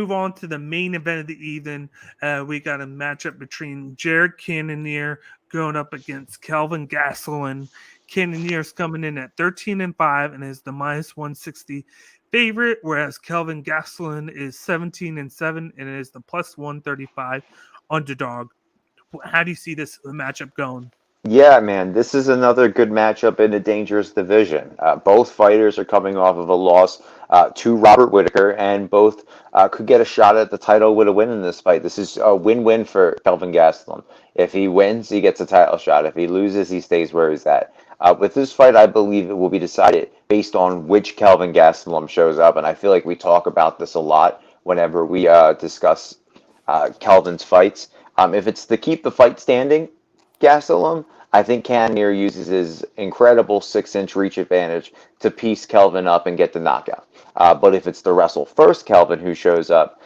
move on to the main event of the evening. We got a matchup between Jared Cannonier going up against Kelvin Gastelum. Cannonier's coming in at 13-5 and is the minus 160 favorite, whereas Kelvin Gastelum is 17-7 and is the plus 135 underdog. How do you see this matchup going? Yeah, man, this is another good matchup in a dangerous division. Both fighters are coming off of a loss to Robert Whitaker, and both could get a shot at the title with a win in this fight. This is a win-win for Kelvin Gastelum. If he wins, he gets a title shot. If he loses, he stays where he's at. With this fight, I believe it will be decided based on which Kelvin Gastelum shows up, and I feel like we talk about this a lot whenever we discuss Kelvin's fights. If it's to keep the fight standing, Gastelum, I think Cannonier uses his incredible 6-inch reach advantage to piece Kelvin up and get the knockout. But if it's the wrestle first Kelvin who shows up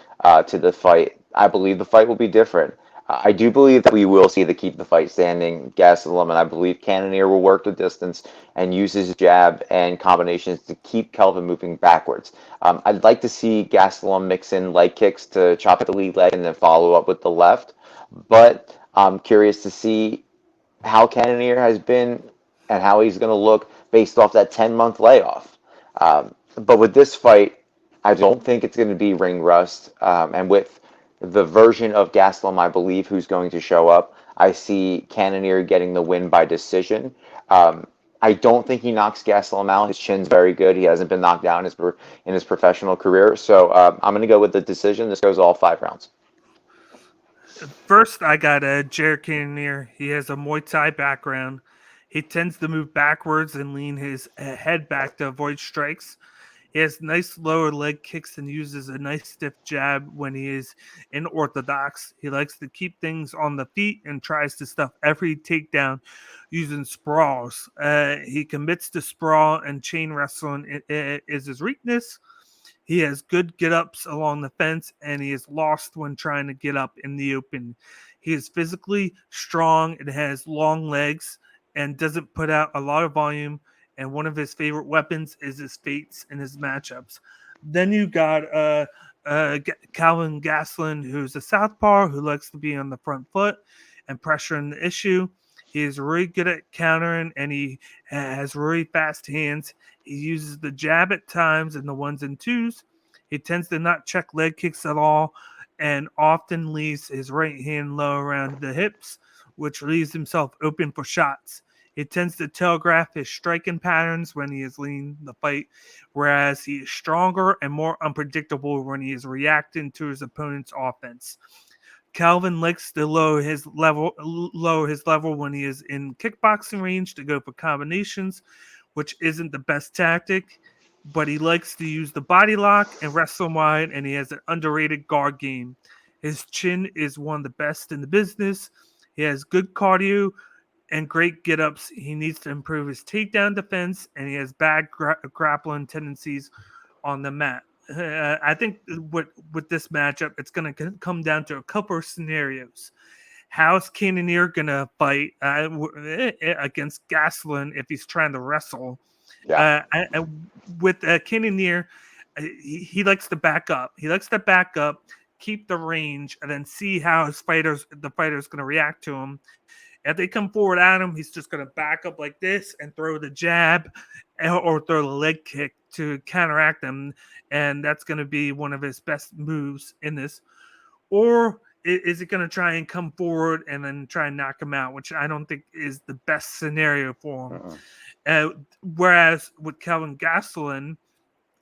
to the fight, I believe the fight will be different. I do believe that we will see the keep the fight standing Gastelum, and I believe Cannonier will work the distance and use his jab and combinations to keep Kelvin moving backwards. I'd like to see Gastelum mix in leg kicks to chop at the lead leg and then follow up with the left, but I'm curious to see how Cannonier has been and how he's going to look based off that 10-month layoff. But with this fight, I don't think it's going to be ring rust. And with the version of Gastelum, I believe, who's going to show up, I see Cannonier getting the win by decision. I don't think he knocks Gastelum out. His chin's very good. He hasn't been knocked down in his professional career. So I'm going to go with the decision. This goes all 5 rounds. First, I got Jared Cannonier. He has a Muay Thai background. He tends to move backwards and lean his head back to avoid strikes. He has nice lower leg kicks and uses a nice stiff jab when he is in orthodox. He likes to keep things on the feet and tries to stuff every takedown using sprawls. He commits to sprawl and chain wrestling is his weakness. He has good get ups along the fence and he is lost when trying to get up in the open. He is physically strong and has long legs and doesn't put out a lot of volume. And one of his favorite weapons is his feints and his matchups. Then you got Calvin Gastelum, who's a southpaw who likes to be on the front foot and pressuring the issue. He is really good at countering and he has really fast hands. He uses the jab at times and the ones and twos. He tends to not check leg kicks at all and often leaves his right hand low around the hips, which leaves himself open for shots. He tends to telegraph his striking patterns when he is leading the fight, whereas he is stronger and more unpredictable when he is reacting to his opponent's offense. Calvin likes to lower his level when he is in kickboxing range to go for combinations, which isn't the best tactic, but he likes to use the body lock and wrestle wide, and he has an underrated guard game. His chin is one of the best in the business. He has good cardio and great get ups. He needs to improve his takedown defense, and he has bad grappling tendencies on the mat. I think with this matchup, it's going to come down to a couple of scenarios. How's Cannonier going to fight against Gastelum if he's trying to wrestle? Yeah. With Cannonier, he likes to back up. He likes to back up, keep the range, and then see how the fighter's going to react to him. If they come forward at him, he's just going to back up like this and throw the jab or throw the leg kick to counteract them. And that's going to be one of his best moves in this. Or is it going to try and come forward and then try and knock him out, which I don't think is the best scenario for him. Uh-uh. Whereas with Kelvin Gastelum,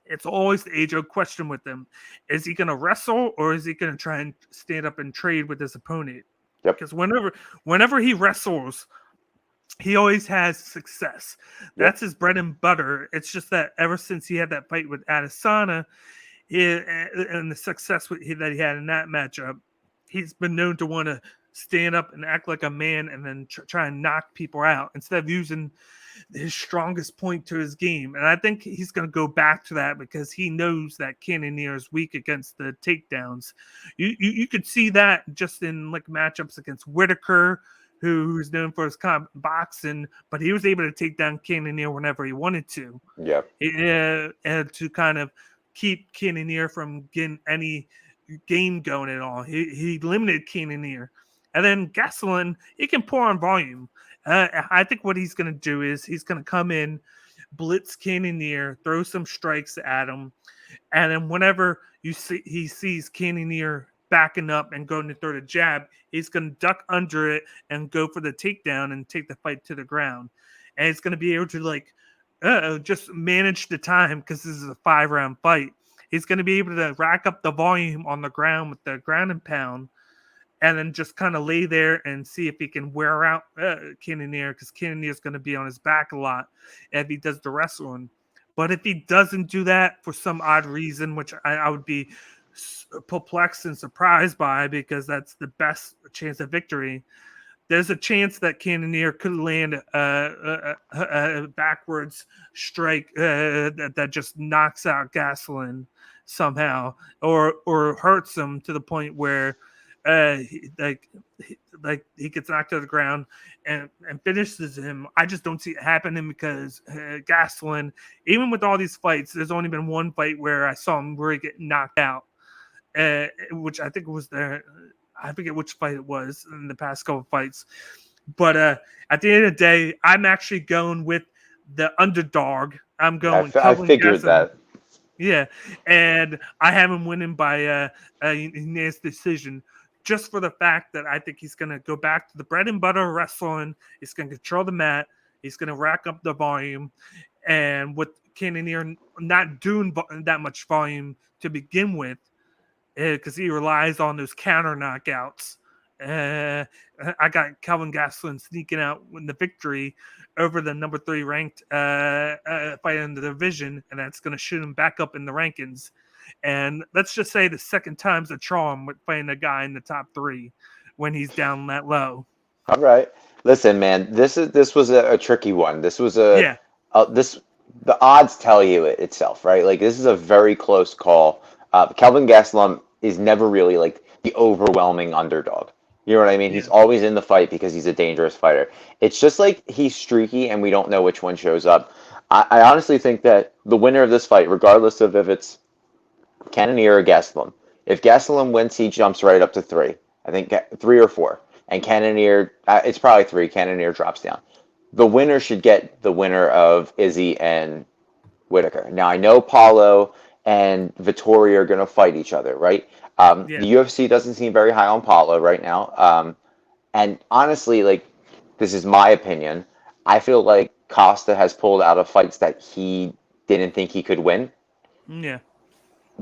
it's always the age-old question with him. Is he going to wrestle or is he going to try and stand up and trade with his opponent? Yep. Because whenever he wrestles, he always has success. Yep. That's his bread and butter. It's just that ever since he had that fight with Adesanya, and the success that he had in that matchup, he's been known to want to stand up and act like a man and then try and knock people out instead of using his strongest point to his game. And I think he's going to go back to that because he knows that Cannonier is weak against the takedowns. You could see that just in like matchups against Whitaker, who's known for his boxing, but he was able to take down Cannonier whenever he wanted to. Yep. And to kind of keep Cannonier from getting any game going at all. He limited Cannonier. And then Gastelum, he can pour on volume. I think what he's going to do is he's going to come in, blitz Cannonier, throw some strikes at him, and then whenever he sees Cannonier backing up and going to throw the jab, he's going to duck under it and go for the takedown and take the fight to the ground. And he's going to be able to just manage the time because this is a 5-round fight. He's going to be able to rack up the volume on the ground with the ground and pound, and then just kind of lay there and see if he can wear out Cannonier, because Cannonier is going to be on his back a lot if he does the wrestling. But if he doesn't do that for some odd reason, which I would be perplexed and surprised by, because that's the best chance of victory, there's a chance that Cannonier could land a backwards strike that just knocks out Gastelum somehow, or hurts him to the point where he gets knocked to the ground and finishes him. I just don't see it happening because Gastelum, even with all these fights, there's only been one fight where I saw him really get knocked out, which I think was I forget which fight it was in the past couple of fights. But at the end of the day, I'm actually going with the underdog. I'm going I figured Gastelum. that. Yeah, and I have him winning by a unanimous decision, just for the fact that I think he's going to go back to the bread and butter wrestling. He's going to control the mat. He's going to rack up the volume. And with Cannonier not doing that much volume to begin with, because he relies on those counter knockouts, I got Kelvin Gastelum sneaking out with the victory over the number 3 ranked fight in the division, and that's going to shoot him back up in the rankings. And let's just say the second time's a charm with playing a guy in the top 3 when he's down that low. All right. Listen, man, this was a tricky one. This was Yeah. The odds tell you it itself, right? Like, this is a very close call. Kelvin Gastelum is never really like the overwhelming underdog. You know what I mean? Yeah. He's always in the fight because he's a dangerous fighter. It's just like he's streaky and we don't know which one shows up. I honestly think that the winner of this fight, regardless of if it's Cannonier or Gastelum, if Gastelum wins, he jumps right up to 3. I think 3 or 4. And Cannonier, it's probably 3. Cannonier drops down. The winner should get the winner of Izzy and Whitaker. Now, I know Paulo and Vittori are going to fight each other, right? Yeah. The UFC doesn't seem very high on Paulo right now. And honestly, like, this is my opinion. I feel like Costa has pulled out of fights that he didn't think he could win. Yeah.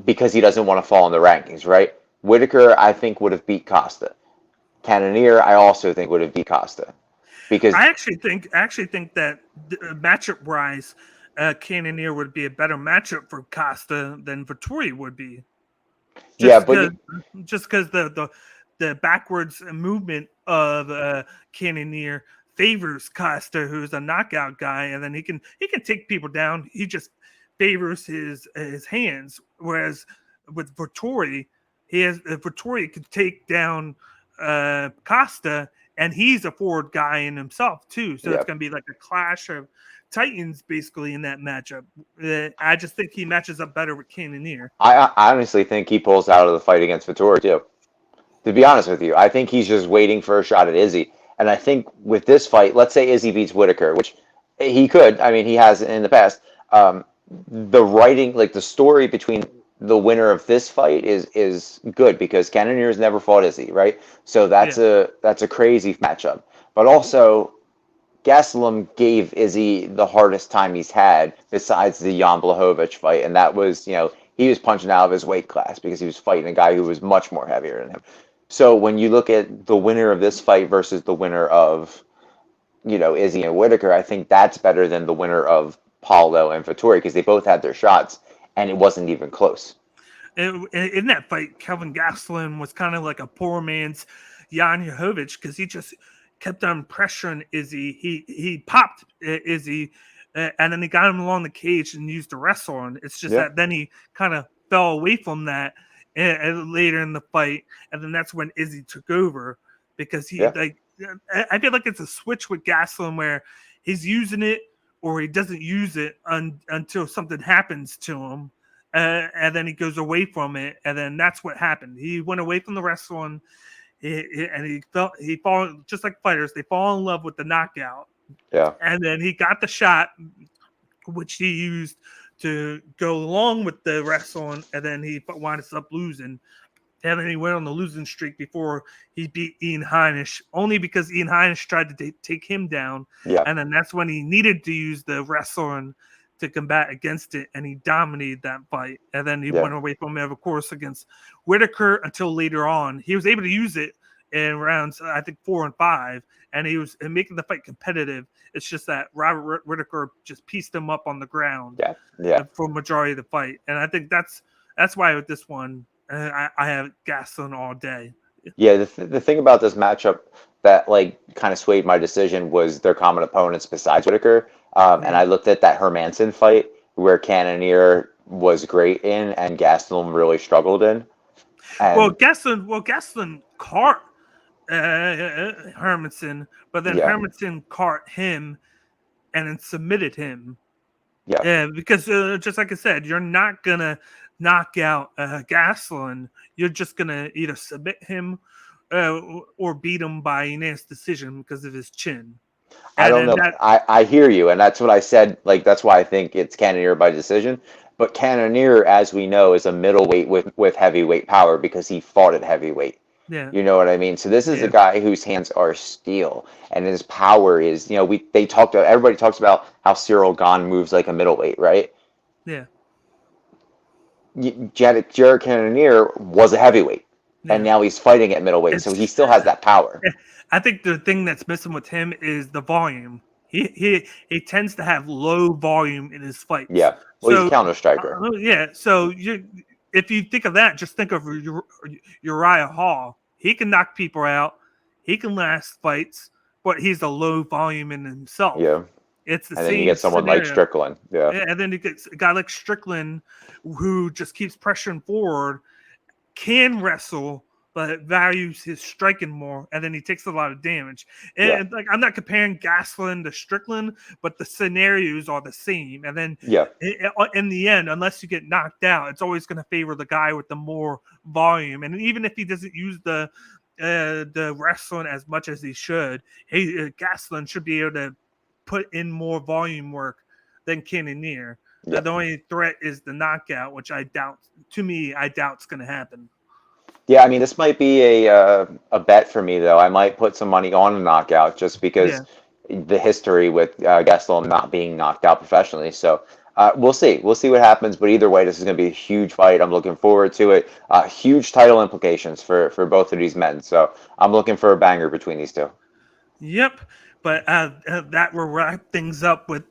Because he doesn't want to fall in the rankings, right? Whitaker, I think, would have beat Costa. Cannonier, I also think would have beat Costa. Because I actually think that matchup wise, Cannonier would be a better matchup for Costa than Vittori would be. Just because the backwards movement of Cannonier favors Costa, who's a knockout guy, and then he can take people down. He just favors his hands, whereas with Vittori, Vittori could take down Costa, and he's a forward guy in himself too. So it's going to be like a clash of titans basically in that matchup. I just think he matches up better with Cannonier. I honestly think he pulls out of the fight against Vittori too. To be honest with you, I think he's just waiting for a shot at Izzy. And I think with this fight, let's say Izzy beats Whitaker, which he could. I mean, he has in the past. The writing, like the story between the winner of this fight is good because Cannonier's never fought Izzy, right? So that's a crazy matchup. But also, Gastelum gave Izzy the hardest time he's had besides the Jan Blachowicz fight, and that was, he was punching out of his weight class because he was fighting a guy who was much more heavier than him. So when you look at the winner of this fight versus the winner of, Izzy and Whitaker, I think that's better than the winner of Paulo and Vittori because they both had their shots and it wasn't even close. In that fight, Kelvin Gastelum was kind of like a poor man's Jan Blachowicz because he just kept on pressuring Izzy. He popped Izzy, and then he got him along the cage and used the wrestle on. It's just that then he kind of fell away from that later in the fight, and then that's when Izzy took over because I feel like it's a switch with Gastelum where he's using it or he doesn't use it until something happens to him. and then he goes away from it, and then that's what happened. He went away from the wrestling, and he fall just like fighters. They fall in love with the knockout, Yeah. and then he got the shot, which he used to go along with the wrestling, and then he winds up losing. And then he went on the losing streak before he beat Ian Heinisch, only because Ian Heinisch tried to take him down. Yeah. And then that's when he needed to use the wrestling to combat against it, and he dominated that fight. And then he Yeah. went away from it, of course, against Whitaker until later on. He was able to use it in rounds, I think, 4 and 5, and he was making the fight competitive. It's just that Robert Whitaker just pieced him up on the ground Yeah. Yeah. for majority of the fight. And I think that's why with this one, I have Gastelum all day. Yeah, the thing about this matchup that like kind of swayed my decision was their common opponents besides Whitaker. And I looked at that Hermanson fight where Cannonier was great in and Gastelum really struggled in. And Gastelum caught Hermanson, but then yeah, Hermanson caught him and then submitted him. yeah, Yeah, because just like I said, you're not gonna knock out Gastelum. You're just gonna either submit him or beat him by unanimous decision because of his chin. I And don't then know. that, I hear you, and that's what I said. Like that's why I think it's Cannonier by decision. But Cannonier, as we know, is a middleweight with heavyweight power because he fought at heavyweight. yeah, You know what I mean? So this is a yeah, guy whose hands are steel, and his power is. You know, everybody talks about how Cyril Gane moves like a middleweight, right? yeah, Jared Cannonier was a heavyweight, and yeah. now he's fighting at middleweight, so he It's still has that power. I think the thing that's missing with him is the volume. He tends to have low volume in his fights. Yeah. Well, he's a So counter striker. yeah, so if you think of that, just think of Uriah Hall. He can knock people out. He can last fights, but he's a low volume in himself. Yeah. It's the And then you same get someone like scenario. Strickland. Yeah. And then you get a guy like Strickland who just keeps pressuring forward, can wrestle, but values his striking more, and then he takes a lot of damage. Yeah. And like I'm not comparing Gastelum to Strickland, but the scenarios are the same. And then Yeah. in the end, unless you get knocked out, it's always going to favor the guy with the more volume. And even if he doesn't use the wrestling as much as he should, Gastelum should be able to put in more volume work than Cannonier. Yeah. The only threat is the knockout, which I doubt. To me, I doubt it's going to happen. Yeah, I mean, this might be a bet for me though. I might put some money on a knockout just because Yeah. the history with Gastelum not being knocked out professionally. So we'll see. We'll see what happens. But either way, this is going to be a huge fight. I'm looking forward to it. Huge title implications for both of these men. So I'm looking for a banger between these two. Yep. But that will wrap things up with